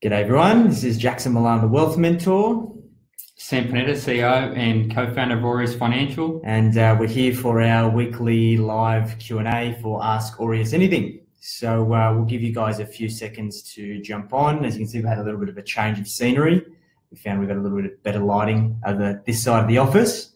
G'day everyone, this is Jackson Millan, the Wealth Mentor. Sam Panetta, CEO and co-founder of Aureus Financial. And we're here for our weekly live Q&A for Ask Aureus Anything. So we'll give you guys a few seconds to jump on. As you can see, we had a little bit of a change of scenery. We found we've got a little bit of better lighting over this side of the office.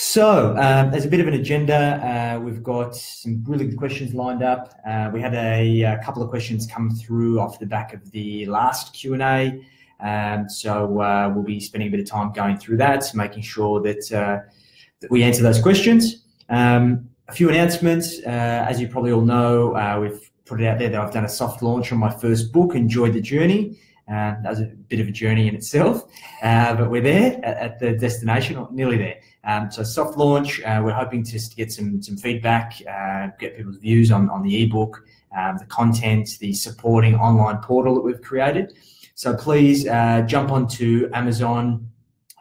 So as a bit of an agenda, we've got some really good questions lined up. We had a couple of questions come through off the back of the last Q&A. So we'll be spending a bit of time going through that, making sure that we answer those questions. A few announcements. As you probably all know, we've put it out there that I've done a soft launch on my first book, Enjoy the Journey. That was a bit of a journey in itself, but we're there at the destination, or nearly there. So soft launch, we're hoping to get some feedback, get people's views on the ebook, the content, the supporting online portal that we've created. So please jump onto Amazon.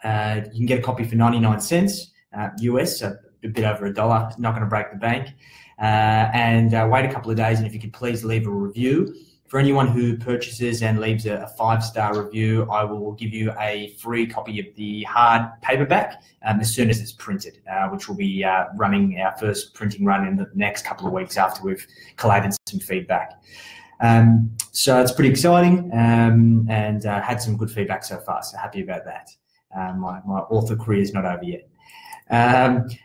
You can get a copy for 99 cents US, so a bit over $1, not going to break the bank. And wait a couple of days, and if you could please leave a review. For anyone who purchases and leaves a 5-star review, I will give you a free copy of the hard paperback as soon as it's printed, which will be running our first printing run in the next couple of weeks after we've collated some feedback. So it's pretty exciting and had some good feedback so far, so happy about that. My author career is not over yet.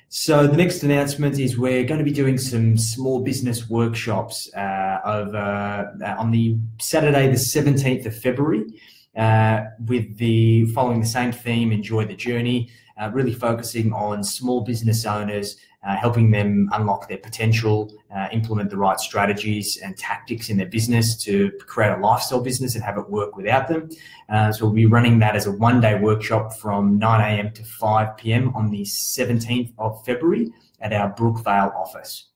So the next announcement is we're going to be doing some small business workshops on the Saturday, the 17th of February, with following the same theme, Enjoy the Journey, really focusing on small business owners, helping them unlock their potential, implement the right strategies and tactics in their business to create a lifestyle business and have it work without them. So we'll be running that as a one-day workshop from 9 a.m. to 5 p.m. on the 17th of February at our Brookvale office.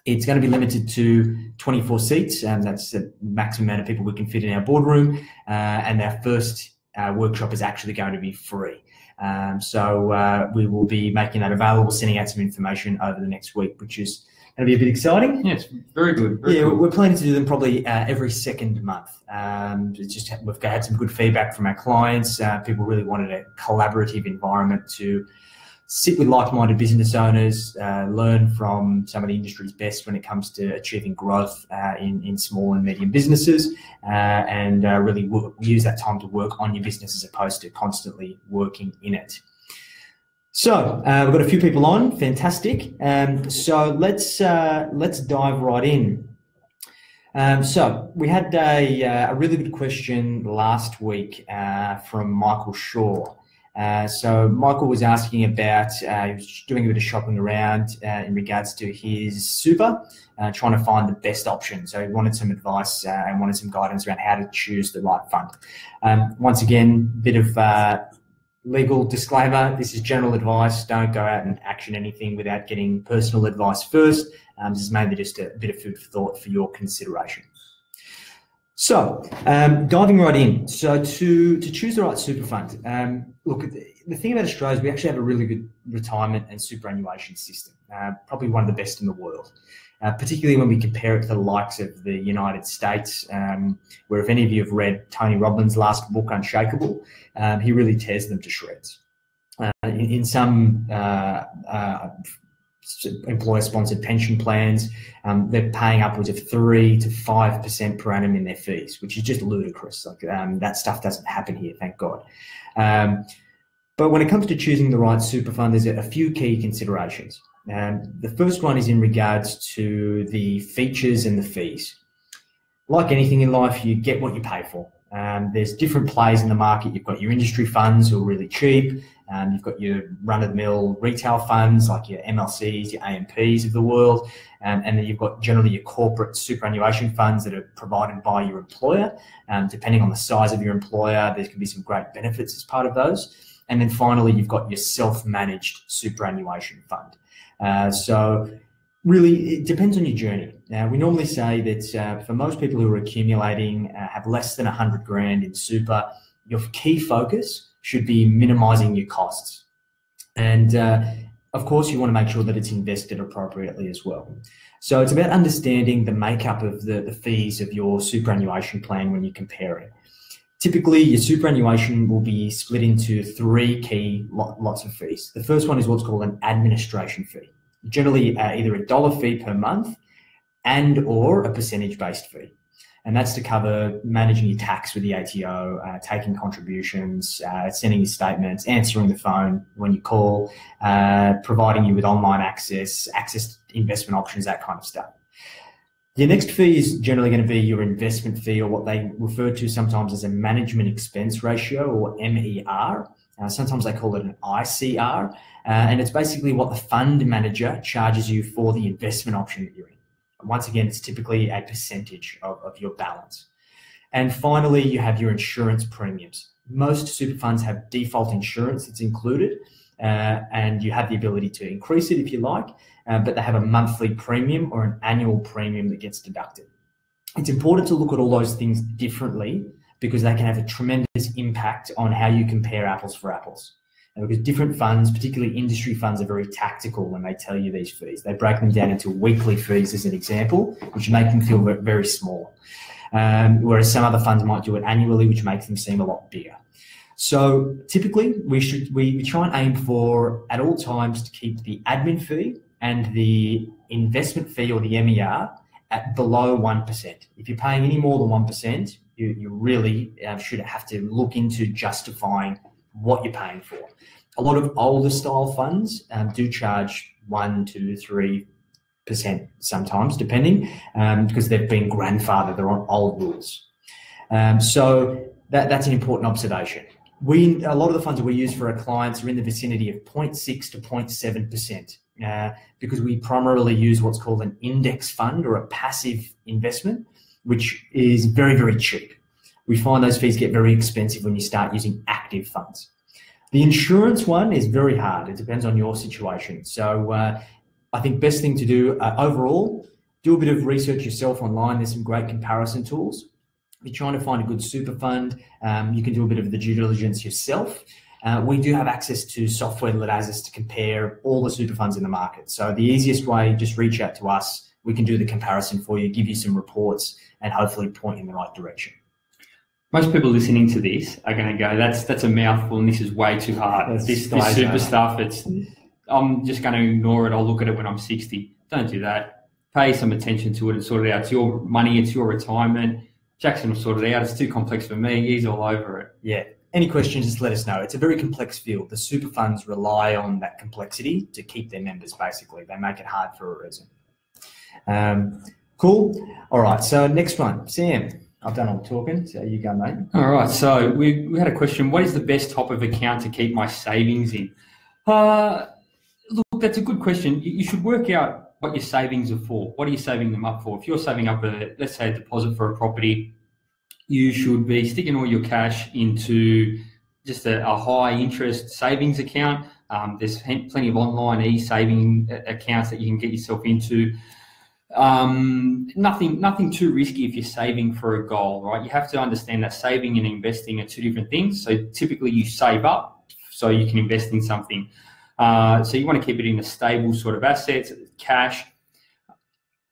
It's going to be limited to 24 seats, and that's the maximum amount of people we can fit in our boardroom. And our first workshop is actually going to be free. So we will be making that available, sending out some information over the next week, which is going to be a bit exciting. Yeah, it's very good. Very cool. Good. We're planning to do them probably every second month. We've had some good feedback from our clients. People really wanted a collaborative environment to sit with like-minded business owners, learn from some of the industry's best when it comes to achieving growth in small and medium businesses, and really use that time to work on your business as opposed to constantly working in it. So we've got a few people on, fantastic. So let's dive right in. So we had a really good question last week from Michael Shaw. So Michael was asking about, he was doing a bit of shopping around in regards to his super, trying to find the best option. So he wanted some advice and wanted some guidance around how to choose the right fund. Once again, bit of legal disclaimer, this is general advice. Don't go out and action anything without getting personal advice first. This is mainly just a bit of food for thought for your consideration. So, diving right in. So to choose the right super fund, look, the thing about Australia is we actually have a really good retirement and superannuation system, probably one of the best in the world, particularly when we compare it to the likes of the United States, where if any of you have read Tony Robbins' last book, Unshakable, he really tears them to shreds. In some employer-sponsored pension plans, they're paying upwards of 3 to 5% per annum in their fees, which is just ludicrous. Like that stuff doesn't happen here, thank God. But when it comes to choosing the right super fund, there's a few key considerations. The first one is in regards to the features and the fees. Like anything in life, you get what you pay for. There's different plays in the market. You've got your industry funds who are really cheap. You've got your run-of-the-mill retail funds like your MLCs, your AMPs of the world, and then you've got generally your corporate superannuation funds that are provided by your employer. Depending on the size of your employer, there can be some great benefits as part of those. And then finally, you've got your self-managed superannuation fund. So really, it depends on your journey. Now, we normally say that for most people who are accumulating, have less than 100 grand in super, your key focus should be minimizing your costs. And Of course, you want to make sure that it's invested appropriately as well. So it's about understanding the makeup of the fees of your superannuation plan when you're comparing. Typically, your superannuation will be split into three key lots of fees. The first one is what's called an administration fee, generally either $1 fee per month and or a percentage-based fee. And that's to cover managing your tax with the ATO, taking contributions, sending your statements, answering the phone when you call, providing you with online access to investment options, that kind of stuff. Your next fee is generally going to be your investment fee, or what they refer to sometimes as a management expense ratio, or MER. Sometimes they call it an ICR. And it's basically what the fund manager charges you for the investment option that you're in. Once again, it's typically a percentage of your balance. And finally, you have your insurance premiums. Most super funds have default insurance that's included, and you have the ability to increase it if you like, but they have a monthly premium or an annual premium that gets deducted. It's important to look at all those things differently because they can have a tremendous impact on how you compare apples for apples. And because different funds, particularly industry funds, are very tactical when they tell you these fees. They break them down into weekly fees as an example, which make them feel very small. Whereas some other funds might do it annually, which makes them seem a lot bigger. So typically we try and aim for at all times to keep the admin fee and the investment fee, or the MER, at below 1%. If you're paying any more than 1%, you really should have to look into justifying what you're paying for. A lot of older style funds do charge 1%, 2%, 3% sometimes, depending, because they've been grandfathered, they're on old rules. So that's an important observation. A lot of the funds that we use for our clients are in the vicinity of 0.6 to 0.7%, because we primarily use what's called an index fund, or a passive investment, which is very, very cheap. We find those fees get very expensive when you start using active funds. The insurance one is very hard. It depends on your situation. So I think best thing to do overall, do a bit of research yourself online. There's some great comparison tools. If you're trying to find a good super fund, you can do a bit of the due diligence yourself. We do have access to software that allows us to compare all the super funds in the market. So the easiest way, just reach out to us. We can do the comparison for you, give you some reports, and hopefully point in the right direction. Most people listening to this are going to go, that's a mouthful and this is way too hard. This super stuff, I'm just going to ignore it. I'll look at it when I'm 60. Don't do that. Pay some attention to it and sort it out. It's your money, it's your retirement. Jackson will sort it out. It's too complex for me. He's all over it. Yeah. Any questions, just let us know. It's a very complex field. The super funds rely on that complexity to keep their members, basically. They make it hard for a reason. Cool. All right. So next one, Sam. I've done all the talking, so you go, mate. All right. So we had a question. What is the best type of account to keep my savings in? Look, that's a good question. You should work out what your savings are for. What are you saving them up for? If you're saving up let's say a deposit for a property, you should be sticking all your cash into just a high interest savings account. There's plenty of online e-saving accounts that you can get yourself into. Nothing too risky if you're saving for a goal, right? You have to understand that saving and investing are two different things. So typically you save up so you can invest in something. So you want to keep it in a stable sort of assets, cash.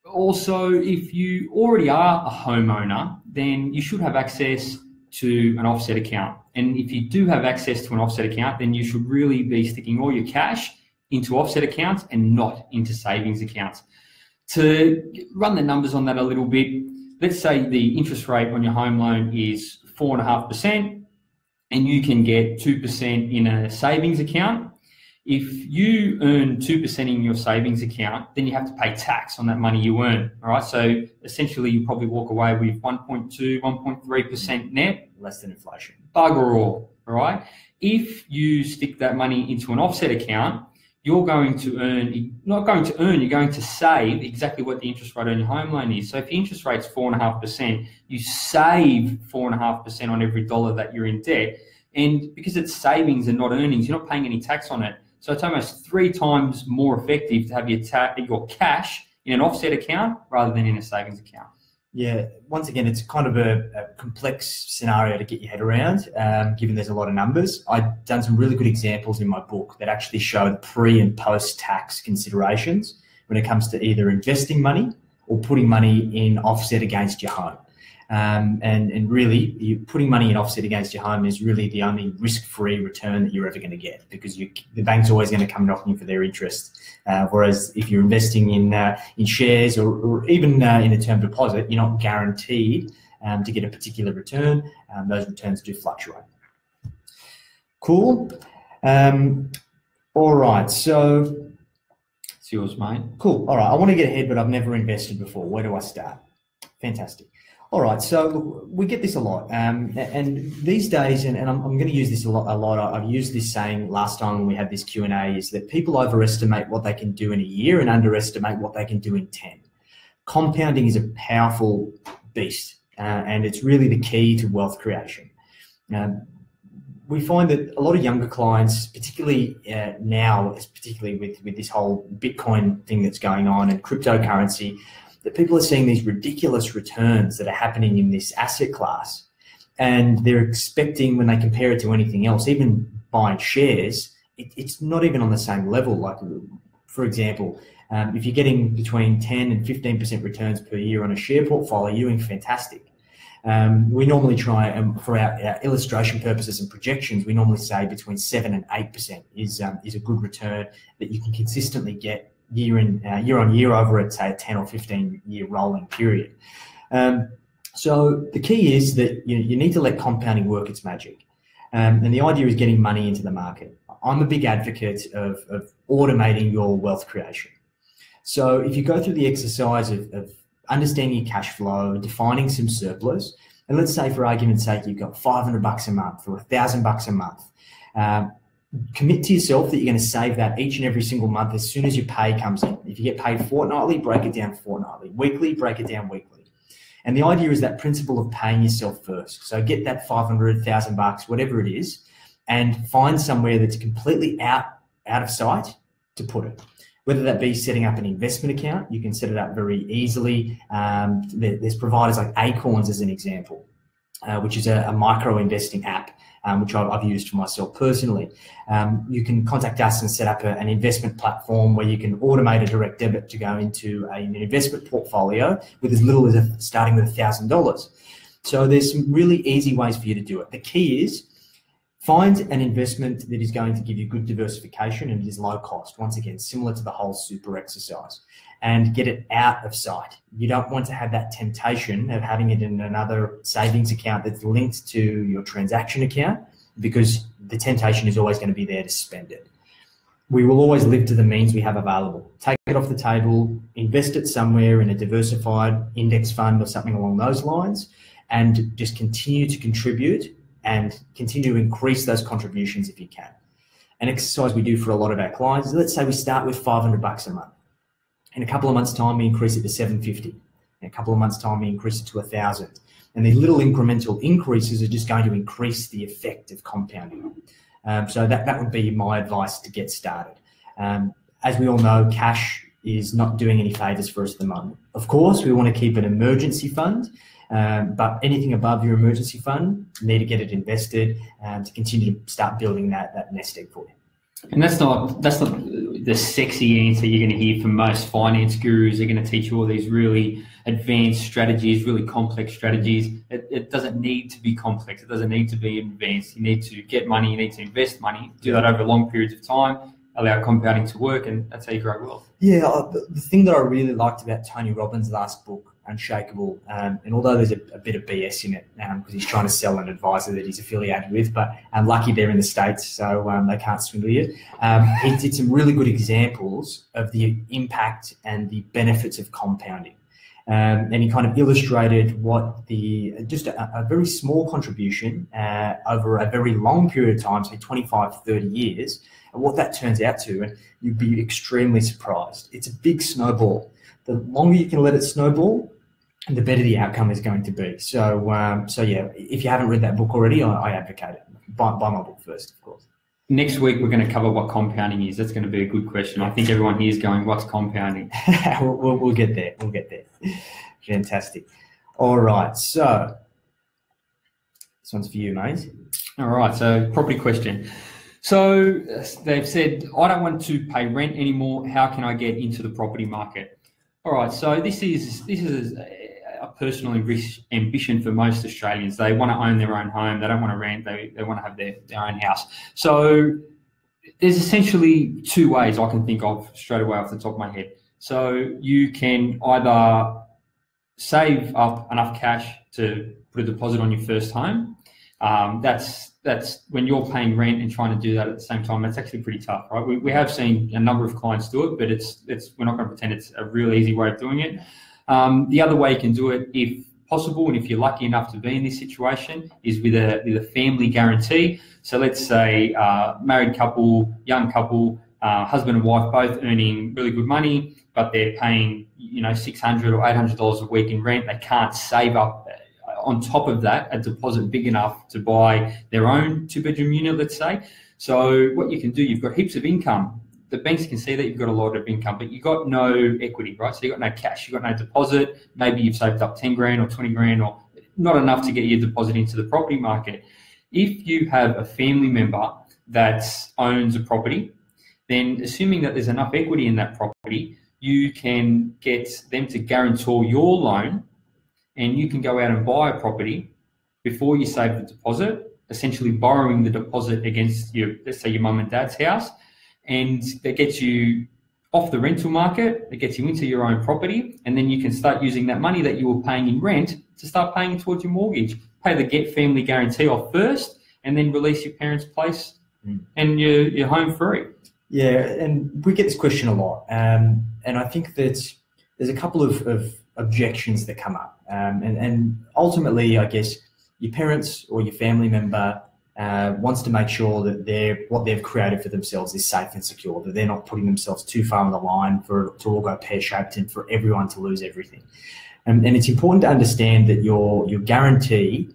Also, if you already are a homeowner, then you should have access to an offset account. And if you do have access to an offset account, then you should really be sticking all your cash into offset accounts and not into savings accounts. To run the numbers on that a little bit, let's say the interest rate on your home loan is 4.5%, and you can get 2% in a savings account. If you earn 2% in your savings account, then you have to pay tax on that money you earn. All right. So essentially, you probably walk away with 1.2, 1.3% net. Less than inflation. Bugger all. All right. If you stick that money into an offset account, you're going to you're going to save exactly what the interest rate on your home loan is. So if your interest rate's 4.5%, you save 4.5% on every dollar that you're in debt. And because it's savings and not earnings, you're not paying any tax on it. So it's almost 3 times more effective to have your cash in an offset account rather than in a savings account. Yeah, once again, it's kind of a complex scenario to get your head around, given there's a lot of numbers. I've done some really good examples in my book that actually show the pre and post-tax considerations when it comes to either investing money or putting money in offset against your home. And really, putting money in offset against your home is really the only risk-free return that you're ever going to get, because the bank's always going to come knocking for their interest. Whereas if you're investing in shares or even in a term deposit, you're not guaranteed to get a particular return. Those returns do fluctuate. Cool. All right. So it's yours, mate. Cool. All right. I want to get ahead, but I've never invested before. Where do I start? Fantastic. All right, so look, we get this a lot, and these days, and I'm going to use this a lot. I've used this saying last time when we had this Q&A, is that people overestimate what they can do in a year and underestimate what they can do in 10. Compounding is a powerful beast, and it's really the key to wealth creation. We find that a lot of younger clients, particularly now, particularly with this whole Bitcoin thing that's going on and cryptocurrency, that people are seeing these ridiculous returns that are happening in this asset class, and they're expecting, when they compare it to anything else, even buying shares, it's not even on the same level. Like, for example, if you're getting between 10 and 15% returns per year on a share portfolio, you're doing fantastic. We normally try, for our illustration purposes and projections, we normally say between 7 and 8% is a good return that you can consistently get year on year over at, say, a 10 or 15 year rolling period. So the key is that you need to let compounding work its magic. And the idea is getting money into the market. I'm a big advocate of automating your wealth creation. So if you go through the exercise of understanding your cash flow, defining some surplus, and let's say, for argument's sake, you've got $500 a month or $1,000 a month. Commit to yourself that you're going to save that each and every single month as soon as your pay comes in. If you get paid fortnightly, break it down fortnightly. Weekly, break it down weekly. And the idea is that principle of paying yourself first. So get that $500, $1,000, whatever it is, and find somewhere that's completely out of sight to put it. Whether that be setting up an investment account, you can set it up very easily. There's providers like Acorns as an example, which is a micro investing app, which I've used for myself personally. You can contact us and set up an investment platform where you can automate a direct debit to go into an investment portfolio with as little as starting with $1,000. So there's some really easy ways for you to do it. The key is find an investment that is going to give you good diversification and is low cost. Once again, similar to the whole super exercise, and get it out of sight. You don't want to have that temptation of having it in another savings account that's linked to your transaction account, because the temptation is always going to be there to spend it. We will always live to the means we have available. Take it off the table, invest it somewhere in a diversified index fund or something along those lines, and just continue to contribute and continue to increase those contributions if you can. An exercise we do for a lot of our clients is, let's say we start with $500 a month. In a couple of months' time, we increase it to $750. In a couple of months' time, we increase it to $1,000. And these little incremental increases are just going to increase the effect of compounding. So that would be my advice to get started. As we all know, cash is not doing any favors for us at the moment. Of course, we want to keep an emergency fund, but anything above your emergency fund, you need to get it invested to continue to start building that nest egg for you. And that's not the sexy answer you're going to hear from most finance gurus. They're going to teach you all these really advanced strategies, really complex strategies. It doesn't need to be complex. It doesn't need to be advanced. You need to get money. You need to invest money. Do that over long periods of time. Allow compounding to work, and that's how you grow wealth. Yeah, the thing that I really liked about Tony Robbins' last book, Unshakable, and although there's a bit of BS in it because he's trying to sell an advisor that he's affiliated with, but I'm lucky they're in the States, so they can't swindle you. He did some really good examples of the impact and the benefits of compounding. And he kind of illustrated what just a very small contribution over a very long period of time, say 25, 30 years, and what that turns out to, and you'd be extremely surprised. It's a big snowball. The longer you can let it snowball, the better the outcome is going to be. So yeah, if you haven't read that book already, I advocate it. Buy my book first, of course. Next week, we're going to cover what compounding is. That's going to be a good question. I think everyone here is going, what's compounding? We'll get there. We'll get there. Fantastic. All right, so this one's for you, mate. All right, so property question. So they've said, I don't want to pay rent anymore. How can I get into the property market? All right, so this is a personal ambition for most Australians. They want to own their own home. They don't want to rent. They want to have their own house. So there's essentially two ways I can think of straight away off the top of my head. So you can either save up enough cash to put a deposit on your first home. That's when you're paying rent and trying to do that at the same time. That's actually pretty tough, right? We have seen a number of clients do it, but we're not going to pretend it's a real easy way of doing it. The other way you can do it, if possible, and if you're lucky enough to be in this situation, is with a family guarantee. So let's say married couple, young couple, husband and wife both earning really good money, but they're paying $600 or $800 a week in rent. They can't save up on top of that a deposit big enough to buy their own 2-bedroom unit, let's say. So what you can do, you've got heaps of income. The banks can see that you've got a lot of income, but you've got no equity, right? So you've got no cash, you've got no deposit. Maybe you've saved up 10 grand or 20 grand or not enough to get your deposit into the property market. If you have a family member that owns a property, then assuming that there's enough equity in that property, you can get them to guarantor your loan, and you can go out and buy a property before you save the deposit, essentially borrowing the deposit against let's say your mum and dad's house, and that gets you off the rental market, it gets you into your own property, and then you can start using that money that you were paying in rent to start paying towards your mortgage. Pay the family guarantee off first, and then release your parents' place, and you're home free. Yeah, and we get this question a lot, and I think that there's a couple of objections that come up, and ultimately, I guess your parents or your family member wants to make sure that what they've created for themselves is safe and secure, that they're not putting themselves too far on the line to all go pear-shaped and for everyone to lose everything. And it's important to understand that your guarantee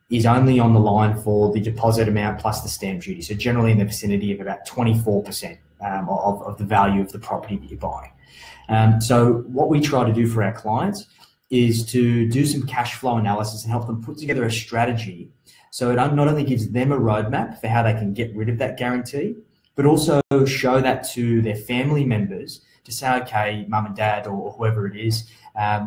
is only on the line for the deposit amount plus the stamp duty. So generally in the vicinity of about 24% of the value of the property that you're buying. So what we try to do for our clients is to do some cash flow analysis and help them put together a strategy. So it not only gives them a roadmap for how they can get rid of that guarantee, but also show that to their family members to say, okay, mum and dad or whoever it is,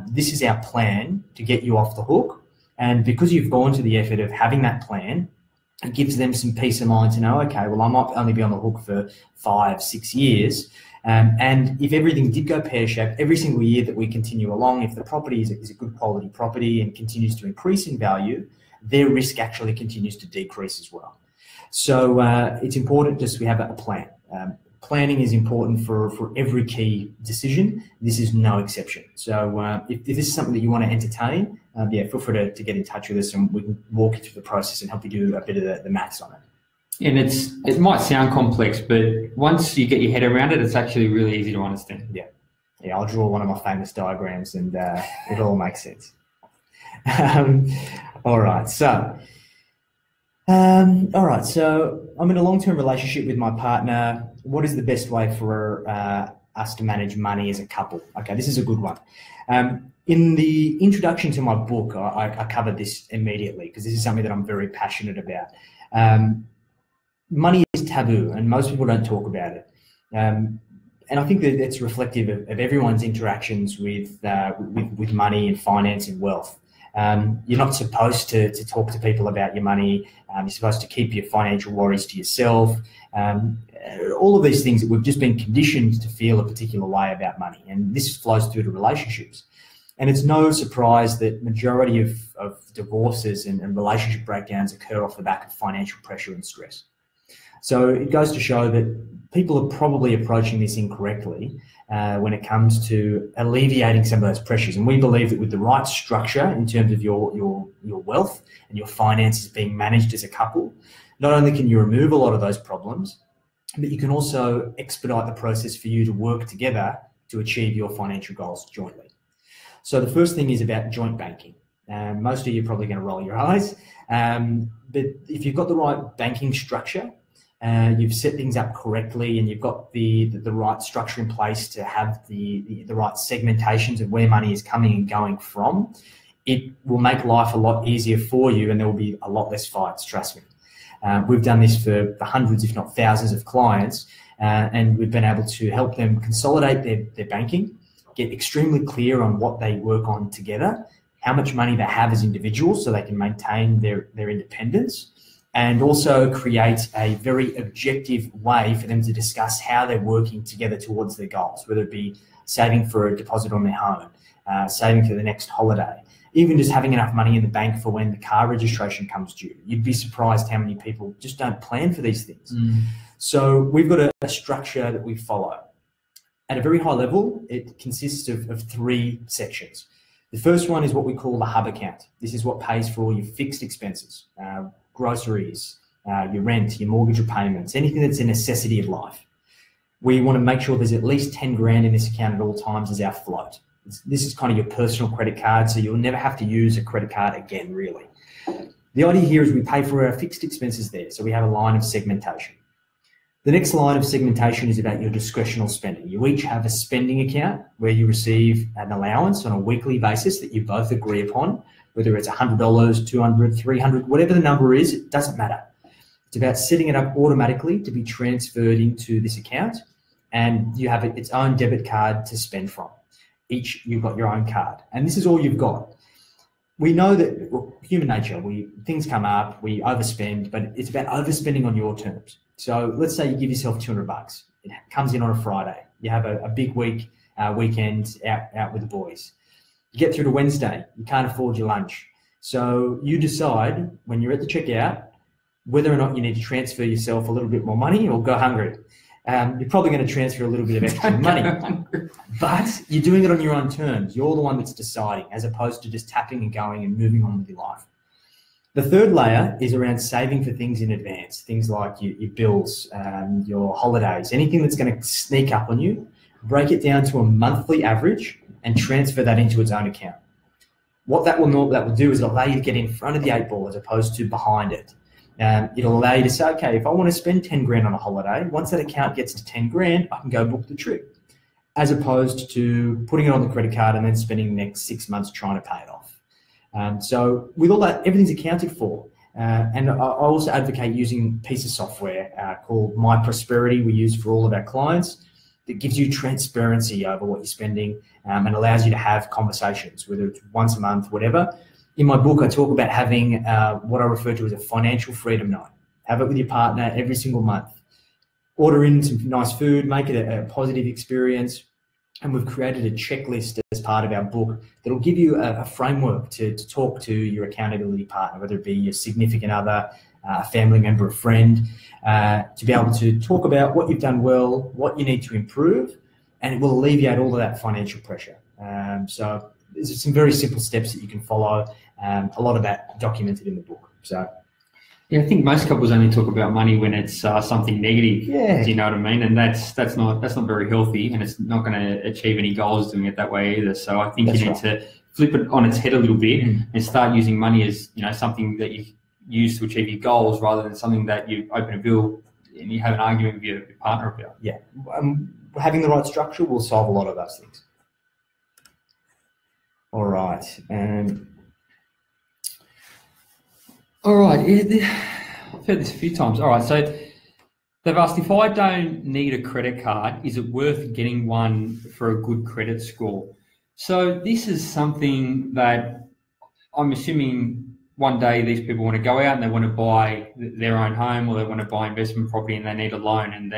this is our plan to get you off the hook. And because you've gone to the effort of having that plan, it gives them some peace of mind to know, okay, well, I might only be on the hook for 5-6 years. And if everything did go pear-shaped, every single year that we continue along, if the property is a good quality property and continues to increase in value, their risk actually continues to decrease as well. So it's important just we have a plan. Planning is important for every key decision. This is no exception. So if this is something that you want to entertain, feel free to get in touch with us and we can walk you through the process and help you do a bit of the maths on it. And it might sound complex, but once you get your head around it, it's actually really easy to understand. Yeah, I'll draw one of my famous diagrams and it all makes sense. All right, so I'm in a long-term relationship with my partner. What is the best way for us to manage money as a couple? Okay, this is a good one. In the introduction to my book, I covered this immediately because this is something that I'm very passionate about. Money is taboo and most people don't talk about it. And I think that it's reflective of everyone's interactions with money and finance and wealth. You're not supposed to talk to people about your money. You're supposed to keep your financial worries to yourself. All of these things that we've just been conditioned to feel a particular way about money. And this flows through to relationships. And it's no surprise that majority of divorces and relationship breakdowns occur off the back of financial pressure and stress. So it goes to show that people are probably approaching this incorrectly when it comes to alleviating some of those pressures. And we believe that with the right structure in terms of your wealth and your finances being managed as a couple, not only can you remove a lot of those problems, but you can also expedite the process for you to work together to achieve your financial goals jointly. So the first thing is about joint banking. Most of you are probably going to roll your eyes, but if you've got the right banking structure, you've set things up correctly and you've got the right structure in place to have the right segmentations of where money is coming and going from, it will make life a lot easier for you, and there will be a lot less fights, trust me. We've done this for hundreds, if not thousands of clients, and we've been able to help them consolidate their banking, get extremely clear on what they work on together, how much money they have as individuals so they can maintain their independence, and also create a very objective way for them to discuss how they're working together towards their goals, whether it be saving for a deposit on their home, saving for the next holiday, even just having enough money in the bank for when the car registration comes due. You'd be surprised how many people just don't plan for these things. So we've got a structure that we follow. At a very high level, it consists of 3 sections. The first one is what we call the hub account. This is what pays for all your fixed expenses, groceries, your rent, your mortgage repayments, anything that's a necessity of life. We want to make sure there's at least 10 grand in this account at all times as our float. This is kind of your personal credit card, so you'll never have to use a credit card again, really. The idea here is we pay for our fixed expenses there, so we have a line of segmentation. The next line of segmentation is about your discretional spending. You each have a spending account where you receive an allowance on a weekly basis that you both agree upon, whether it's $100, $200, $300, whatever the number is, it doesn't matter. It's about setting it up automatically to be transferred into this account, and you have its own debit card to spend from. Each, you've got your own card, and this is all you've got. We know that human nature, things come up, we overspend, but it's about overspending on your terms. So let's say you give yourself $200. It comes in on a Friday. You have a big weekend out with the boys. You get through to Wednesday. You can't afford your lunch. So you decide when you're at the checkout whether or not you need to transfer yourself a little bit more money or go hungry. You're probably going to transfer a little bit of extra money, but you're doing it on your own terms. You're the one that's deciding, as opposed to just tapping and going and moving on with your life. The third layer is around saving for things in advance, things like your bills, your holidays, anything that's going to sneak up on you. Break it down to a monthly average and transfer that into its own account. What that will do is allow you to get in front of the 8 ball as opposed to behind it. It'll allow you to say, okay, if I want to spend 10 grand on a holiday, once that account gets to 10 grand, I can go book the trip, as opposed to putting it on the credit card and then spending the next 6 months trying to pay it off. So with all that, everything's accounted for. And I also advocate using a piece of software called My Prosperity we use for all of our clients that gives you transparency over what you're spending and allows you to have conversations, whether it's once a month, whatever. In my book, I talk about having what I refer to as a financial freedom night. Have it with your partner every single month. Order in some nice food, make it a positive experience. And we've created a checklist as part of our book that'll give you a framework to talk to your accountability partner, whether it be your significant other, a family member, a friend, to be able to talk about what you've done well, what you need to improve, and it will alleviate all of that financial pressure. So there's some very simple steps that you can follow. A lot of that documented in the book. So. Yeah, I think most couples only talk about money when it's something negative. Yeah. Do you know what I mean? And that's not very healthy, and it's not going to achieve any goals doing it that way either. So I think you need to flip it on its head a little bit and start using money as something that you use to achieve your goals, rather than something that you open a bill and you have an argument with your partner about. Yeah, having the right structure will solve a lot of those things. All right. All right, I've heard this a few times. All right, so they've asked, if I don't need a credit card, is it worth getting one for a good credit score? So this is something that I'm assuming one day these people want to go out and they want to buy their own home, or they want to buy investment property and they need a loan, and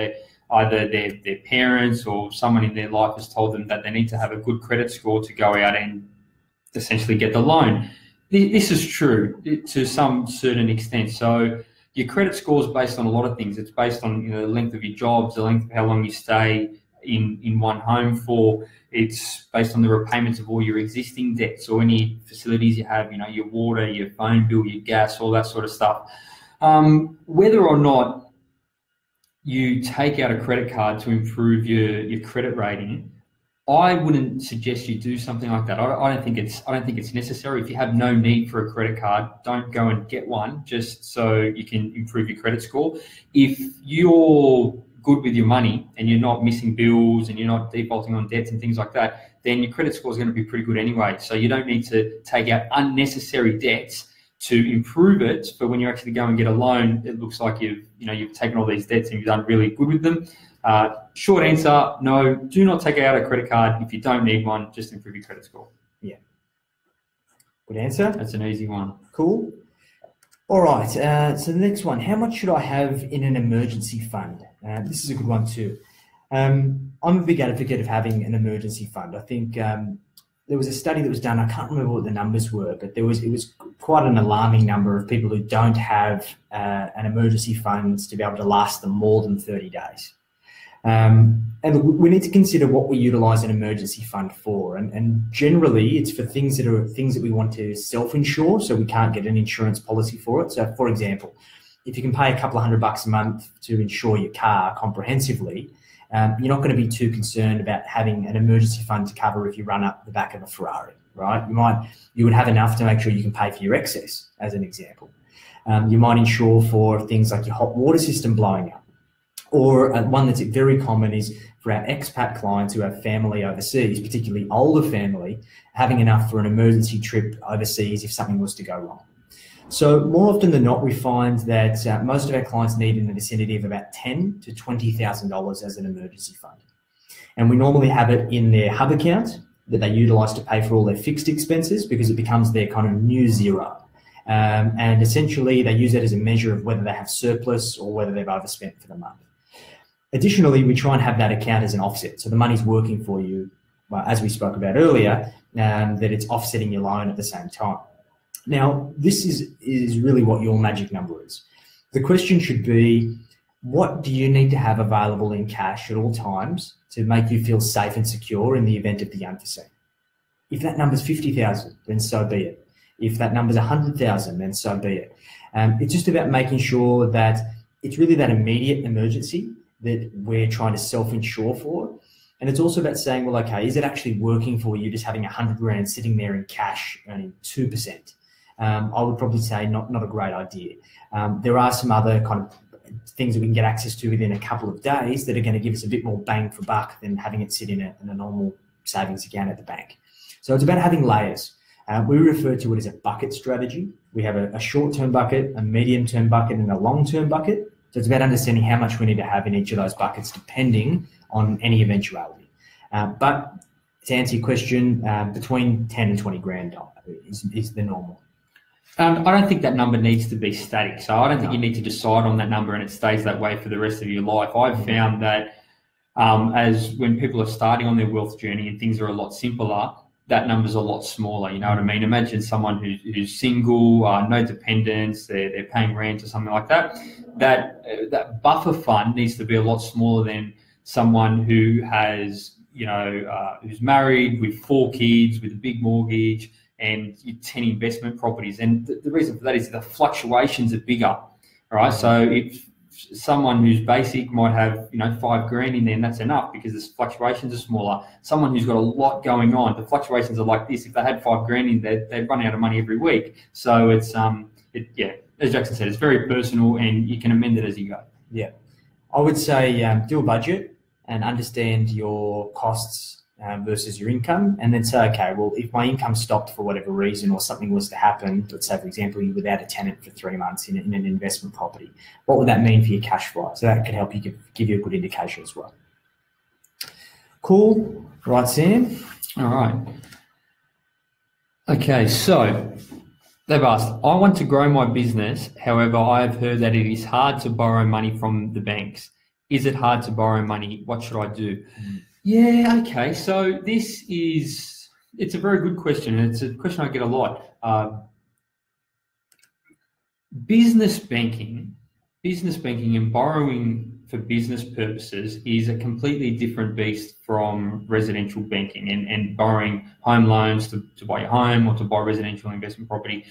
either their parents or someone in their life has told them that they need to have a good credit score to go out and essentially get the loan. This is true to some certain extent. So your credit score is based on a lot of things. It's based on the length of your jobs, the length of how long you stay in one home for. It's based on the repayments of all your existing debts or any facilities you have, your water, your phone bill, your gas, all that sort of stuff. Whether or not you take out a credit card to improve your credit rating, I wouldn't suggest you do something like that. I don't think it's necessary. If you have no need for a credit card, don't go and get one just so you can improve your credit score. If you're good with your money and you're not missing bills and you're not defaulting on debts and things like that, then your credit score is going to be pretty good anyway. So you don't need to take out unnecessary debts to improve it. But when you actually go and get a loan, it looks like you've taken all these debts and you've done really good with them. Short answer, no, do not take out a credit card if you don't need one. Just improve your credit score. Yeah. Good answer. That's an easy one. Cool. All right. So the next one, how much should I have in an emergency fund? This is a good one too. I'm a big advocate of having an emergency fund. I think there was a study that was done. I can't remember what the numbers were, but it was quite an alarming number of people who don't have an emergency fund to be able to last them more than 30 days. And we need to consider what we utilise an emergency fund for. And generally, it's for things that we want to self-insure, so we can't get an insurance policy for it. So, for example, if you can pay a couple of $100 a month to insure your car comprehensively, you're not going to be too concerned about having an emergency fund to cover if you run up the back of a Ferrari, right? You would have enough to make sure you can pay for your excess, as an example. You might insure for things like your hot water system blowing up. Or one that's very common is for our expat clients who have family overseas, particularly older family, having enough for an emergency trip overseas if something was to go wrong. So more often than not, we find that most of our clients need in the vicinity of about $10,000 to $20,000 as an emergency fund. And we normally have it in their hub account that they utilise to pay for all their fixed expenses because it becomes their kind of new zero. And essentially they use it as a measure of whether they have surplus or whether they've overspent for the month. Additionally, we try and have that account as an offset. So the money's working for you, well, as we spoke about earlier, that it's offsetting your loan at the same time. Now, this is really what your magic number is. The question should be, what do you need to have available in cash at all times to make you feel safe and secure in the event of the unforeseen? If that number's 50,000, then so be it. If that number's 100,000, then so be it. It's just about making sure that it's really that immediate emergency that we're trying to self-insure for. And it's also about saying, well, okay, is it actually working for you just having 100 grand sitting there in cash earning 2%? I would probably say not a great idea. There are some other kind of things that we can get access to within a couple of days that are going to give us a bit more bang for buck than having it sit in a normal savings account at the bank. So it's about having layers. We refer to it as a bucket strategy. We have a short-term bucket, a medium-term bucket, and a long-term bucket. So it's about understanding how much we need to have in each of those buckets depending on any eventuality. But to answer your question, between 10 and 20 grand is the normal. I don't think that number needs to be static. So I don't think you need to decide on that number and it stays that way for the rest of your life. I've found that as when people are starting on their wealth journey and things are a lot simpler, that number's a lot smaller. You know what I mean? Imagine someone who's single, no dependents, they're paying rent or something like that. That buffer fund needs to be a lot smaller than someone who has, who's married with 4 kids, with a big mortgage and 10 investment properties. And the reason for that is the fluctuations are bigger. All right. So if someone who's basic might have, $5 grand in there, and that's enough because the fluctuations are smaller. Someone who's got a lot going on, the fluctuations are like this. If they had $5 grand in there, they'd run out of money every week. So it's, as Jackson said, it's very personal and you can amend it as you go. Yeah. I would say do a budget and understand your costs versus your income, and then say, okay, well, if my income stopped for whatever reason or something was to happen, let's say, for example, you're without a tenant for 3 months in an investment property, what would that mean for your cash flow? So that could help you give you a good indication as well. Cool. Right, Sam? All right. Okay, so they've asked, I want to grow my business. However, I have heard that it is hard to borrow money from the banks. Is it hard to borrow money? What should I do? Yeah, okay. So it's a very good question. And it's a question I get a lot. Business banking and borrowing for business purposes is a completely different beast from residential banking and borrowing home loans to buy your home or to buy residential investment property.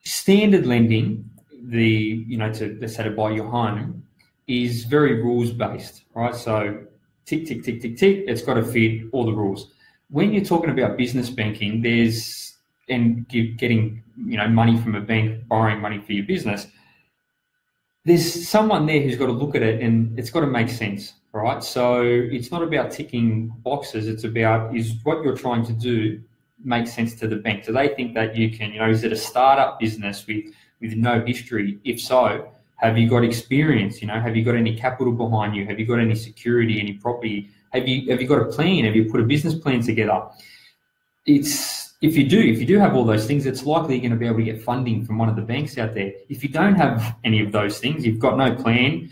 Standard lending, let's say to buy your home, is very rules-based, right? So tick, tick, tick, tick, tick, it's got to fit all the rules. When you're talking about business banking, getting money from a bank, borrowing money for your business, there's someone there who's got to look at it and it's got to make sense. right? So it's not about ticking boxes. It's about, is what you're trying to do make sense to the bank? Do they think that you can, is it a startup business with no history? If so, have you got experience? Have you got any capital behind you? Have you got any security, any property? Have you got a plan? Have you put a business plan together? If you do have all those things, it's likely you're going to be able to get funding from one of the banks out there. If you don't have any of those things, you've got no plan,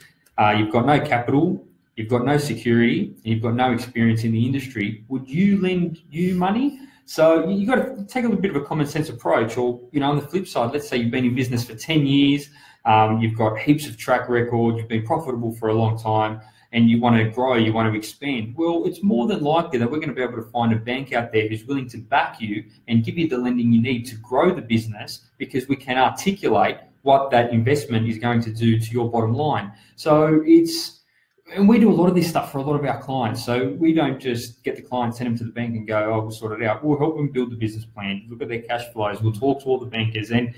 you've got no capital, you've got no security, and you've got no experience in the industry, would you lend you money? So you've got to take a little bit of a common sense approach. Or, on the flip side, let's say you've been in business for 10 years, you've got heaps of track record, you've been profitable for a long time, and you want to grow, you want to expand. Well, it's more than likely that we're going to be able to find a bank out there who's willing to back you and give you the lending you need to grow the business, because we can articulate what that investment is going to do to your bottom line. So and we do a lot of this stuff for a lot of our clients. So we don't just get the client, send them to the bank and go, oh, we'll sort it out. We'll help them build the business plan, look at their cash flows, we'll talk to all the bankers. And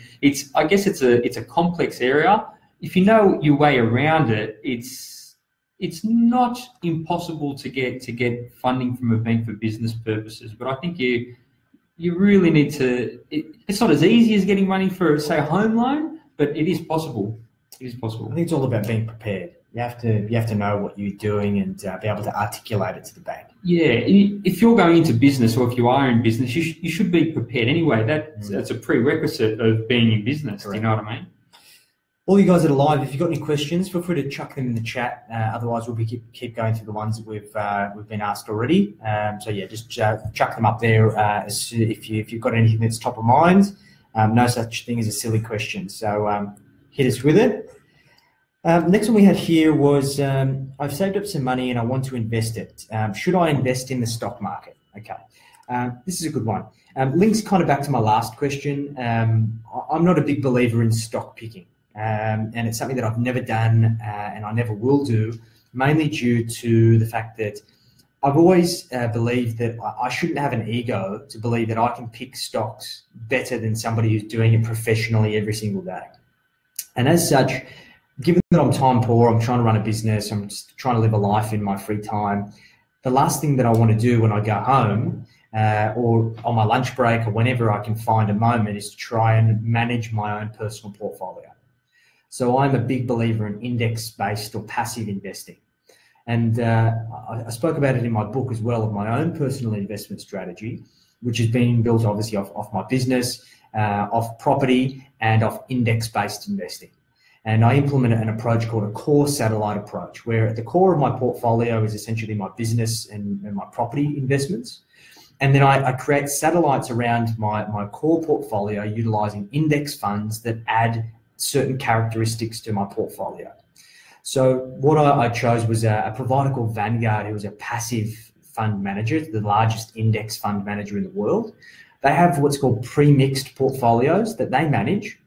I guess it's a complex area. If you know your way around it, it's not impossible to get funding from a bank for business purposes. But I think you really need to, it's not as easy as getting money for, say, a home loan, but it is possible. It is possible. I think it's all about being prepared. You have to know what you're doing and be able to articulate it to the bank. Yeah, if you're going into business, or if you are in business, you should be prepared anyway. That's a prerequisite of being in business. Correct. Do you know what I mean? All you guys that are live, if you've got any questions, feel free to chuck them in the chat. Otherwise, we'll keep going through the ones that we've been asked already. So yeah, just chuck them up there if you've got anything that's top of mind. No such thing as a silly question. So hit us with it. Next one we had here was, I've saved up some money and I want to invest it. Should I invest in the stock market? Okay, this is a good one. Links kind of back to my last question. I'm not a big believer in stock picking, and it's something that I've never done and I never will do, mainly due to the fact that I've always believed that I shouldn't have an ego to believe that I can pick stocks better than somebody who's doing it professionally every single day. And as such, given that I'm time poor, I'm trying to run a business, I'm just trying to live a life in my free time, the last thing that I want to do when I go home or on my lunch break or whenever I can find a moment is to try and manage my own personal portfolio. So I'm a big believer in index-based or passive investing. And I spoke about it in my book as well, of my own personal investment strategy, which is being built obviously off my business, off property, and off index-based investing. And I implemented an approach called a core satellite approach, where at the core of my portfolio is essentially my business and my property investments. And then I create satellites around my core portfolio, utilizing index funds that add certain characteristics to my portfolio. So what I chose was a provider called Vanguard, who is a passive fund manager, the largest index fund manager in the world. They have what's called pre-mixed portfolios that they manage,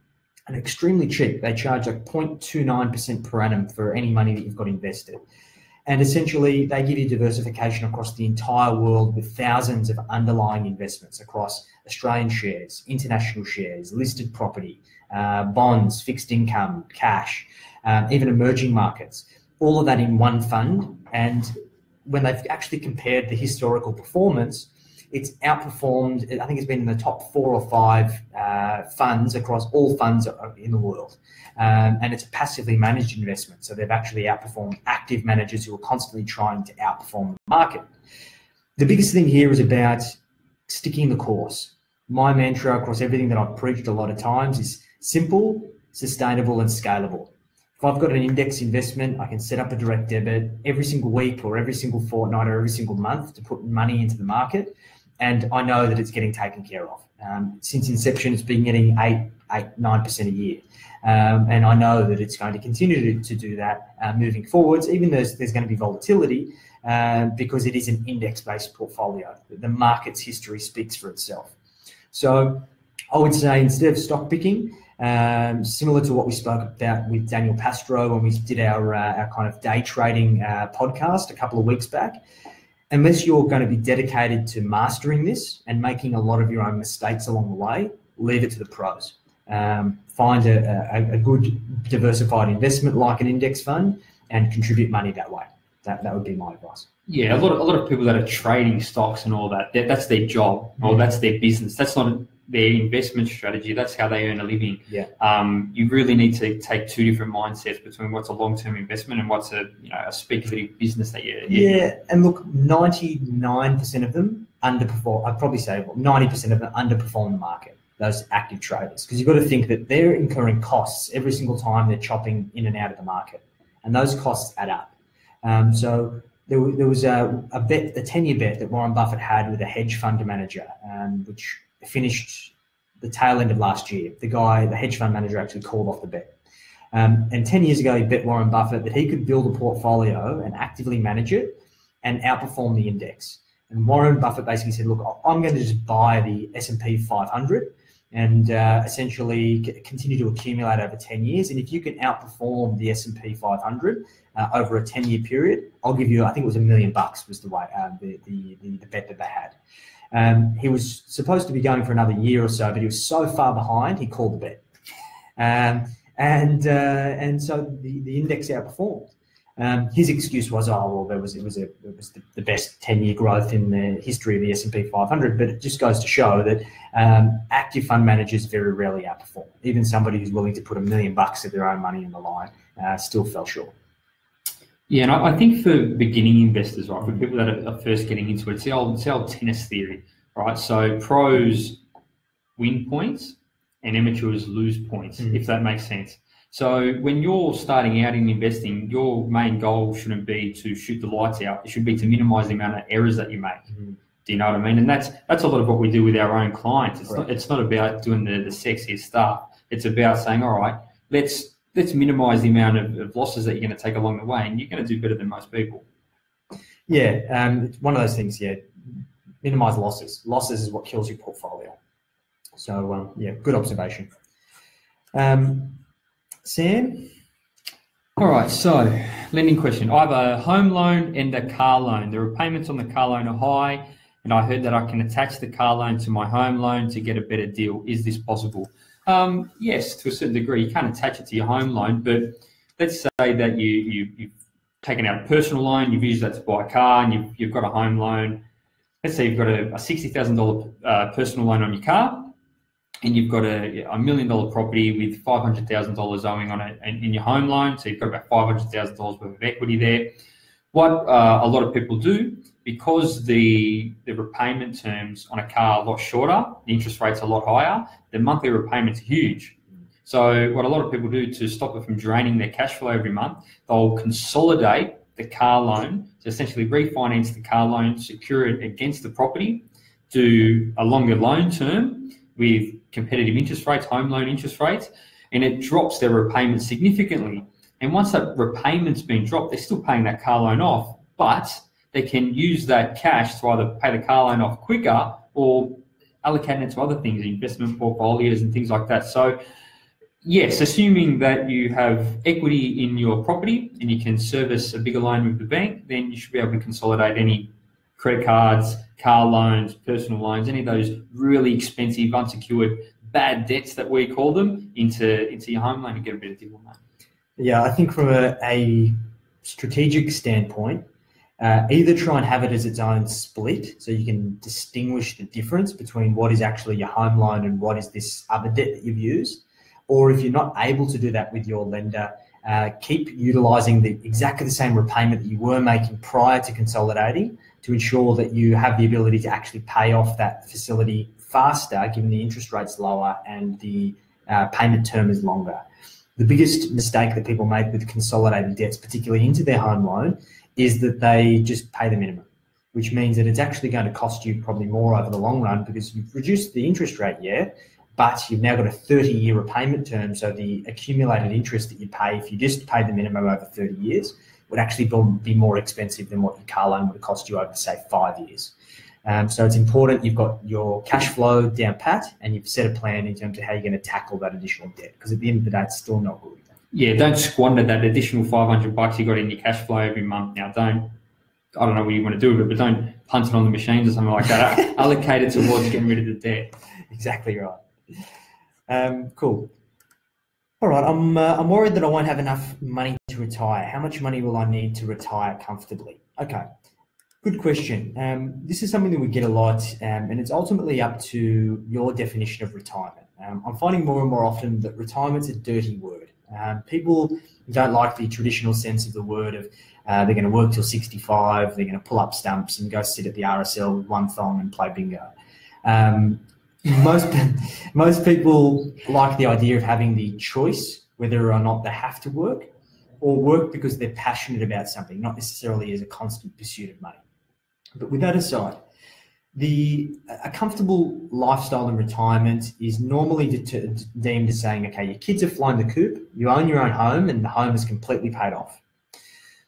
and extremely cheap. They charge like 0.29% per annum for any money that you've got invested. And essentially, they give you diversification across the entire world with thousands of underlying investments across Australian shares, international shares, listed property, bonds, fixed income, cash, even emerging markets, all of that in one fund. And when they've actually compared the historical performance, it's outperformed. I think it's been in the top 4 or 5 funds across all funds in the world. And it's a passively managed investment. So they've actually outperformed active managers who are constantly trying to outperform the market. The biggest thing here is about sticking the course. My mantra across everything that I've preached a lot of times is simple, sustainable, and scalable. If I've got an index investment, I can set up a direct debit every single week or every single fortnight or every single month to put money into the market. And I know that it's getting taken care of. Since inception, it's been getting 9% a year. And I know that it's going to continue to do that moving forwards, even though there's going to be volatility because it is an index-based portfolio. The market's history speaks for itself. So I would say instead of stock picking, similar to what we spoke about with Daniel Pastro when we did our kind of day trading podcast a couple of weeks back, unless you're going to be dedicated to mastering this and making a lot of your own mistakes along the way, leave it to the pros. Find a good diversified investment like an index fund and contribute money that way. That would be my advice. Yeah, a lot of people that are trading stocks and all that's their job or that's their business. That's not their investment strategy. That's how they earn a living. Yeah. You really need to take two different mindsets between what's a long-term investment and what's a speculative business that you're Yeah, and look, 99% of them underperform. I'd probably say 90% of them underperform the market, those active traders, because you've got to think that they're incurring costs every single time they're chopping in and out of the market, and those costs add up. So there was a 10-year bet that Warren Buffett had with a hedge fund manager, which finished the tail end of last year. The hedge fund manager, actually called off the bet. And 10 years ago, he bet Warren Buffett that he could build a portfolio and actively manage it and outperform the index. And Warren Buffett basically said, look, I'm going to just buy the S&P 500 and essentially continue to accumulate over 10 years. And if you can outperform the S&P 500 over a 10-year period, I'll give you, I think it was $1 million was the way the bet that they had. He was supposed to be going for another year or so, but he was so far behind, he called the bet. And so the index outperformed. His excuse was, it was the best 10-year growth in the history of the S&P 500. But it just goes to show that active fund managers very rarely outperform. Even somebody who's willing to put $1 million of their own money in the line still fell short. Yeah, and I think for beginning investors, right, for people that are first getting into it, it's the old tennis theory, right? So pros win points and amateurs lose points, if that makes sense. So when you're starting out in investing, your main goal shouldn't be to shoot the lights out. It should be to minimize the amount of errors that you make. Do you know what I mean? And that's a lot of what we do with our own clients. It's not about doing the sexiest stuff. It's about saying, all right, let's minimize the amount of losses that you're going to take along the way, and you're going to do better than most people. Yeah, it's one of those things, minimize losses. Losses is what kills your portfolio. So, good observation. Sam? All right, so lending question. I have a home loan and a car loan. The repayments on the car loan are high, and I heard that I can attach the car loan to my home loan to get a better deal. Is this possible? Yes, to a certain degree. You can't attach it to your home loan, but let's say that you've taken out a personal loan, you've used that to buy a car, and you've got a home loan. Let's say you've got a $60,000 personal loan on your car, and you've got a $1 million property with $500,000 owing on it in your home loan, so you've got about $500,000 worth of equity there. What a lot of people do, because the repayment terms on a car are a lot shorter, the interest rate's a lot higher, the monthly repayments are huge. So what a lot of people do to stop it from draining their cash flow every month, they'll consolidate the car loan, to essentially refinance the car loan, secure it against the property, do a longer loan term with competitive interest rates, home loan interest rates, and it drops their repayment significantly. And once that repayment's been dropped, they're still paying that car loan off, but they can use that cash to either pay the car loan off quicker or allocate it to other things, investment portfolios and things like that. So yes, assuming that you have equity in your property and you can service a bigger loan with the bank, then you should be able to consolidate any credit cards, car loans, personal loans, any of those really expensive, unsecured, bad debts that we call them, into your home loan and get a better deal on that. Yeah, I think from a strategic standpoint, either try and have it as its own split so you can distinguish the difference between what is actually your home loan and what is this other debt that you've used. Or if you're not able to do that with your lender, keep utilising exactly the same repayment that you were making prior to consolidating to ensure that you have the ability to actually pay off that facility faster, given the interest rate's lower and the payment term is longer. The biggest mistake that people make with consolidated debts, particularly into their home loan, is that they just pay the minimum, which means that it's actually going to cost you probably more over the long run because you've reduced the interest rate, but you've now got a 30-year repayment term. So the accumulated interest that you pay if you just pay the minimum over 30 years would actually be more expensive than what your car loan would have cost you over, say, 5 years. So it's important you've got your cash flow down pat and you've set a plan in terms of how you're going to tackle that additional debt, because at the end of the day, it's still not good. Yeah, don't squander that additional $500 you got in your cash flow every month. Now, I don't know what you want to do with it, but don't punt it on the machines or something like that. Allocate it towards getting rid of the debt. Exactly right. Cool. All right, I'm worried that I won't have enough money to to retire? How much money will I need to retire comfortably? Okay, good question. This is something that we get a lot, and it's ultimately up to your definition of retirement. I'm finding more and more often that retirement's a dirty word. People don't like the traditional sense of the word of they're going to work till 65, they're going to pull up stumps and go sit at the RSL with one thong and play bingo. Most people like the idea of having the choice whether or not they have to work, or work because they're passionate about something, not necessarily as a constant pursuit of money. But with that aside, a comfortable lifestyle in retirement is normally deemed as saying, okay, your kids are flying the coop, you own your own home, and the home is completely paid off.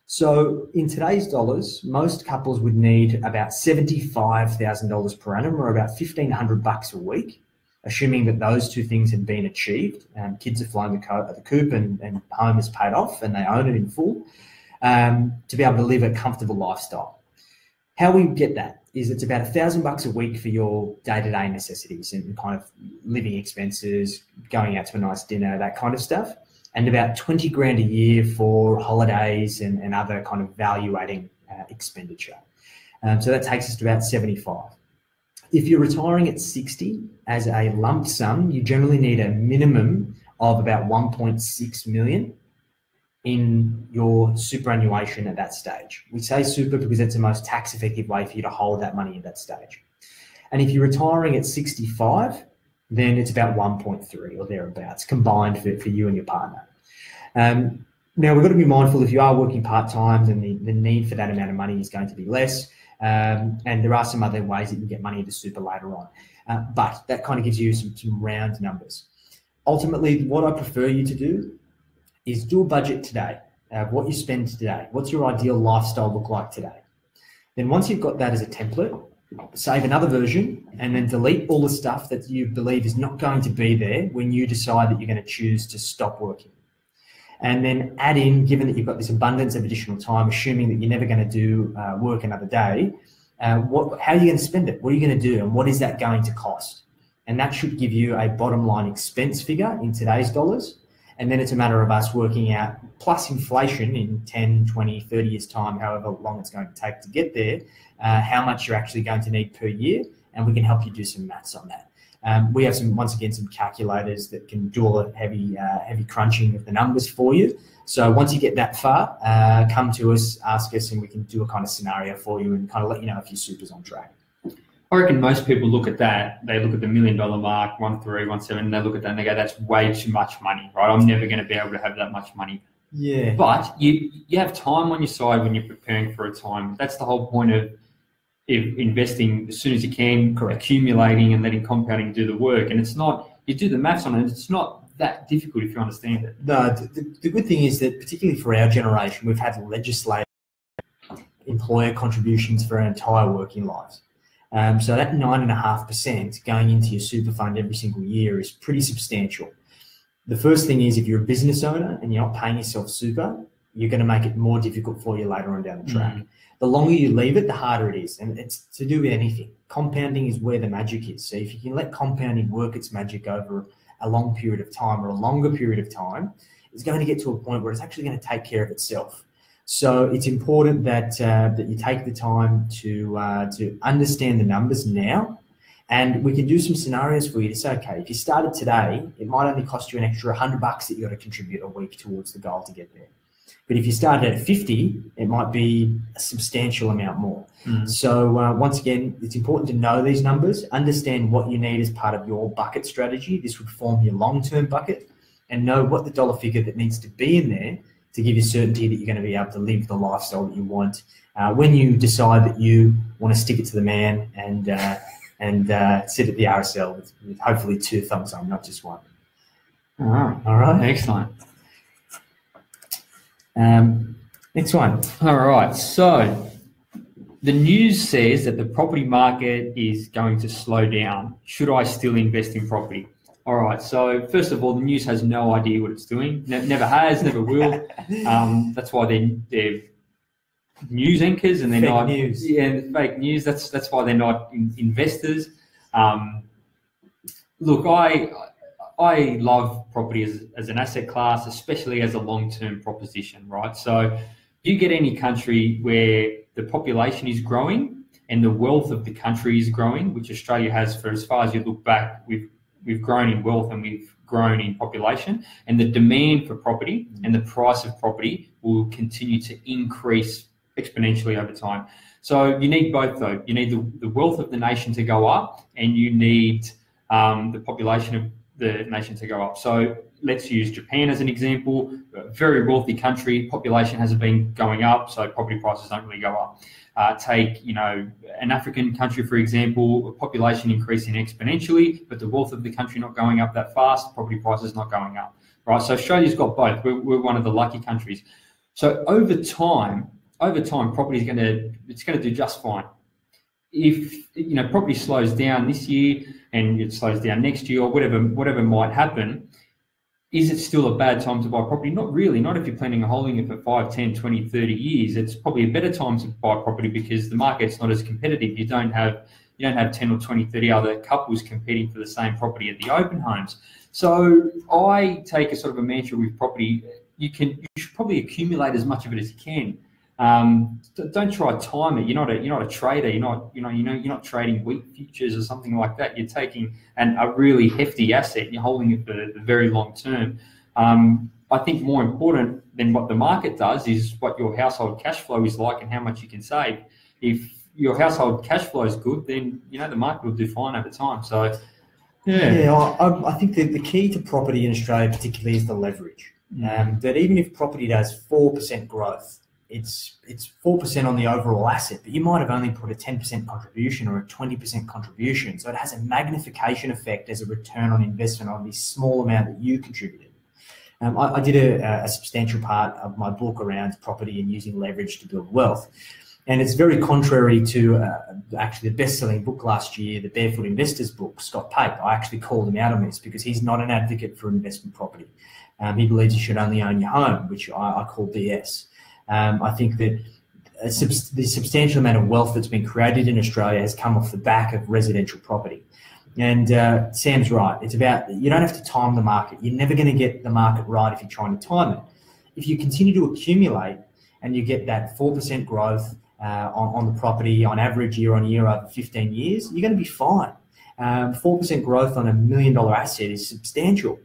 So in today's dollars, most couples would need about $75,000 per annum, or about $1,500 a week, assuming that those two things had been achieved. Kids are flying the coop and home is paid off and they own it in full, to be able to live a comfortable lifestyle. How we get that is it's about $1,000 a week for your day-to-day necessities and kind of living expenses, going out to a nice dinner, that kind of stuff, and about 20 grand a year for holidays and other kind of value-adding expenditure. So that takes us to about 75. If you're retiring at 60 as a lump sum, you generally need a minimum of about 1.6 million in your superannuation at that stage. We say super because it's the most tax effective way for you to hold that money at that stage. And if you're retiring at 65, then it's about 1.3 or thereabouts combined for you and your partner. Now, we've got to be mindful if you are working part-time, then the need for that amount of money is going to be less. And there are some other ways that you can get money into super later on. But that kind of gives you some round numbers. Ultimately, what I prefer you to do is do a budget today of what you spend today. What's your ideal lifestyle look like today? Then once you've got that as a template, save another version and then delete all the stuff that you believe is not going to be there when you decide that you're going to choose to stop working. And then add in, given that you've got this abundance of additional time, assuming that you're never going to do work another day, how are you going to spend it? What are you going to do? And what is that going to cost? And that should give you a bottom line expense figure in today's dollars. And then it's a matter of us working out, plus inflation in 10, 20, 30 years' time, however long it's going to take to get there, how much you're actually going to need per year. And we can help you do some maths on that. We have once again, some calculators that can do all the heavy crunching of the numbers for you. So once you get that far, come to us, ask us, and we can do a kind of scenario for you and kind of let you know if your super's on track. I reckon most people look at that, they look at the $1 million mark, 1.3, 1.7, and they look at that and they go, that's way too much money, right? I'm never going to be able to have that much money. Yeah. But you have time on your side when you're preparing for retirement. That's the whole point of investing as soon as you can, Correct. Accumulating and letting compounding do the work. And it's not, you do the maths on it, it's not that difficult if you understand it. No, the good thing is that particularly for our generation, we've had legislated employer contributions for our entire working lives. So that 9.5% going into your super fund every single year is pretty substantial. The first thing is if you're a business owner and you're not paying yourself super, you're going to make it more difficult for you later on down the track. The longer you leave it, the harder it is. And it's to do with anything. Compounding is where the magic is. So if you can let compounding work its magic over a long period of time or a longer period of time, it's going to get to a point where it's actually going to take care of itself. So it's important that that you take the time to understand the numbers now, and we can do some scenarios for you to say, okay, if you started today, it might only cost you an extra $100 that you got to contribute a week towards the goal to get there. But if you started at 50, it might be a substantial amount more. So once again, it's important to know these numbers, understand what you need as part of your bucket strategy. This would form your long-term bucket, and know what the dollar figure that needs to be in there to give you certainty that you're going to be able to live the lifestyle that you want when you decide that you want to stick it to the man and sit at the RSL with hopefully 2 thumbs on, not just one. All right. Excellent. Next one. All right. So the news says that the property market is going to slow down. Should I still invest in property? All right. So first of all, the news has no idea what it's doing. Never has, never will. That's why they're news anchors and they're fake not news. Yeah, fake news. That's why they're not investors. Look, I love property as an asset class, especially as a long-term proposition, right? So you get any country where the population is growing and the wealth of the country is growing, which Australia has for as far as you look back, we've grown in wealth and we've grown in population, and the demand for property and the price of property will continue to increase exponentially over time. So you need both though. You need the wealth of the nation to go up, and you need the population of the nation to go up. So let's use Japan as an example. A very wealthy country, population hasn't been going up, so property prices don't really go up. Take, an African country, for example, population increasing exponentially, but the wealth of the country not going up that fast, property prices not going up, right? So Australia's got both. We're one of the lucky countries. So over time, property is going to do just fine. If property slows down this year and it slows down next year or whatever might happen, is it still a bad time to buy property? Not really. Not if you're planning on holding it for 5, 10, 20, 30 years. It's probably a better time to buy property because the market's not as competitive. You don't have 10 or 20, 30 other couples competing for the same property at the open homes. So I take a sort of a mantra with property. You should probably accumulate as much of it as you can. Don't try to time it. You're not a trader. You're not trading wheat futures or something like that. You're taking a really hefty asset and you're holding it for the very long term. I think more important than what the market does is what your household cash flow is like and how much you can save. If your household cash flow is good, then the market will do fine over time. So I think the key to property in Australia particularly is the leverage. That even if property does 4% growth, it's 4% on the overall asset, but you might have only put a 10% contribution or a 20% contribution. So it has a magnification effect as a return on investment on this small amount that you contributed. I did a substantial part of my book around property and using leverage to build wealth. And it's very contrary to actually the best-selling book last year, the Barefoot Investor's book, Scott Pape. I actually called him out on this because he's not an advocate for investment property. He believes you should only own your home, which I call BS. I think that the substantial amount of wealth that's been created in Australia has come off the back of residential property. And Sam's right. It's about, you don't have to time the market. You're never going to get the market right if you're trying to time it. If you continue to accumulate and you get that 4% growth on the property on average year on year over 15 years, you're going to be fine. 4% growth on $1 million asset is substantial.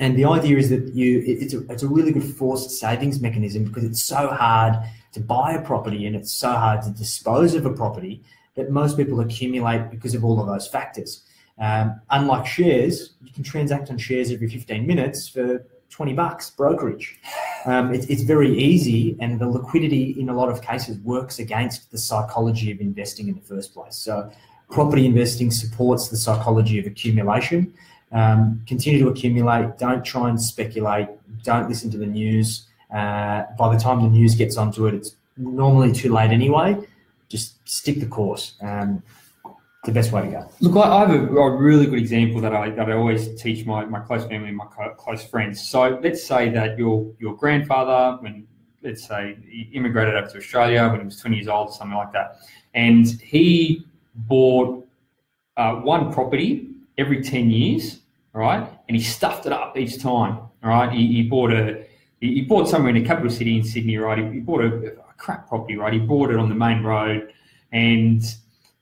And the idea is that it's a really good forced savings mechanism because it's so hard to buy a property and it's so hard to dispose of a property that most people accumulate because of all of those factors. Unlike shares, you can transact on shares every 15 minutes for $20 brokerage. It's very easy, and the liquidity in a lot of cases works against the psychology of investing in the first place. So property investing supports the psychology of accumulation. Continue to accumulate. Don't try and speculate. Don't listen to the news. By the time the news gets onto it, it's normally too late anyway. Just stick the course. The best way to go. Look, I have a really good example that I always teach my close family and my close friends. So let's say that your grandfather, let's say he immigrated over to Australia when he was 20 years old or something like that, and he bought one property every 10 years, right? And he stuffed it up each time, right? He bought somewhere in a capital city in Sydney, right? He bought a crap property, right? He bought it on the main road and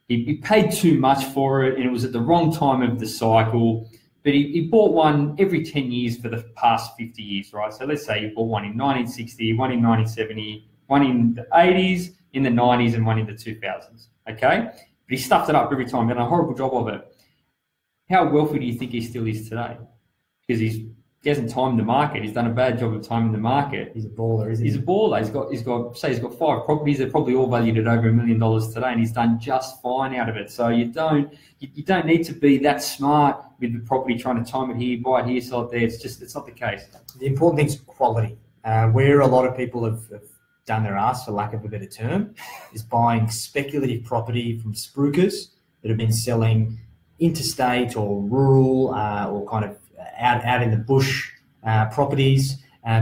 he paid too much for it and it was at the wrong time of the cycle. But he bought one every 10 years for the past 50 years, right? So let's say he bought one in 1960, one in 1970, one in the 80s, in the 90s, and one in the 2000s, okay? But he stuffed it up every time, done a horrible job of it. How wealthy do you think he still is today? Because he hasn't timed the market. He's done a bad job of timing the market. He's a baller, isn't he? He's a baller. He's got 5 properties. They're probably all valued at over $1 million today, and he's done just fine out of it. So you don't need to be that smart with the property, trying to time it here, buy it here, sell it there. It's not the case. The important thing is quality. Where a lot of people have done their ass, for lack of a better term, is buying speculative property from spruikers that have been selling interstate or rural or kind of out in the bush properties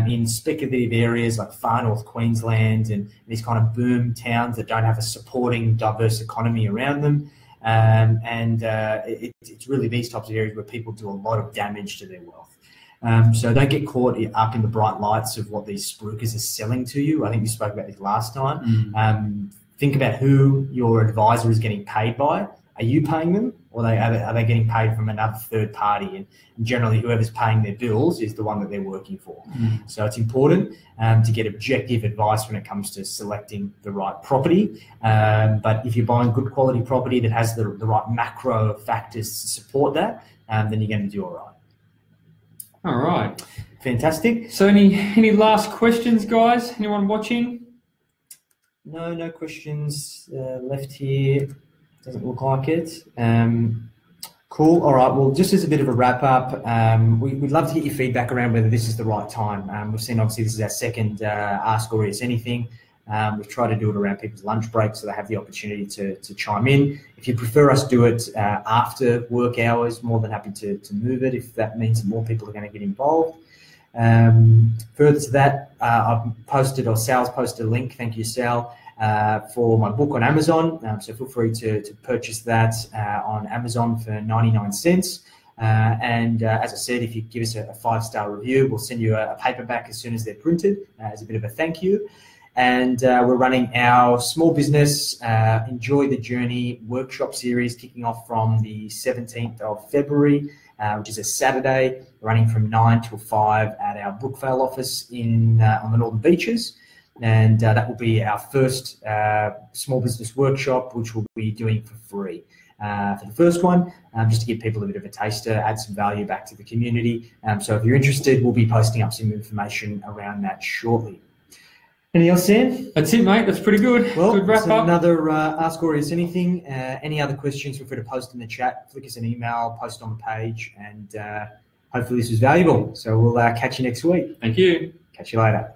in speculative areas like far north Queensland and these kind of boom towns that don't have a supporting diverse economy around them. It's really these types of areas where people do a lot of damage to their wealth. So don't get caught up in the bright lights of what these spruikers are selling to you. I think we spoke about this last time. Think about who your advisor is getting paid by. Are you paying them, or are they getting paid from another third party? And generally, whoever's paying their bills is the one that they're working for. So it's important to get objective advice when it comes to selecting the right property. But if you're buying good quality property that has the right macro factors to support that, then you're going to do all right. All right. Fantastic. So any last questions, guys? Anyone watching? No questions left here. Doesn't look like it. Cool. All right. Well, just as a bit of a wrap up, we'd love to get your feedback around whether this is the right time. We've seen, obviously, this is our second Ask Aureus Anything. We've tried to do it around people's lunch breaks so they have the opportunity to chime in. If you prefer us do it after work hours, more than happy to move it if that means that more people are going to get involved. Further to that, Sal's posted a link, thank you, Sal, for my book on Amazon. So feel free to purchase that on Amazon for 99 cents. As I said, if you give us a 5-star review, we'll send you a paperback as soon as they're printed as a bit of a thank you. And we're running our small business Enjoy the Journey workshop series kicking off from the 17th of February, which is a Saturday, running from 9 till 5 at our Brookvale office on the Northern Beaches. And that will be our first small business workshop, which we'll be doing for free. For the first one, just to give people a bit of a taster, add some value back to the community. So if you're interested, we'll be posting up some information around that shortly. Anything else, Sam? That's it, mate. That's pretty good. Well, good wrap up. Another Ask Aureus Anything. Any other questions, feel free to post in the chat, flick us an email, post on the page, and hopefully this was valuable. So we'll catch you next week. Thank you. Catch you later.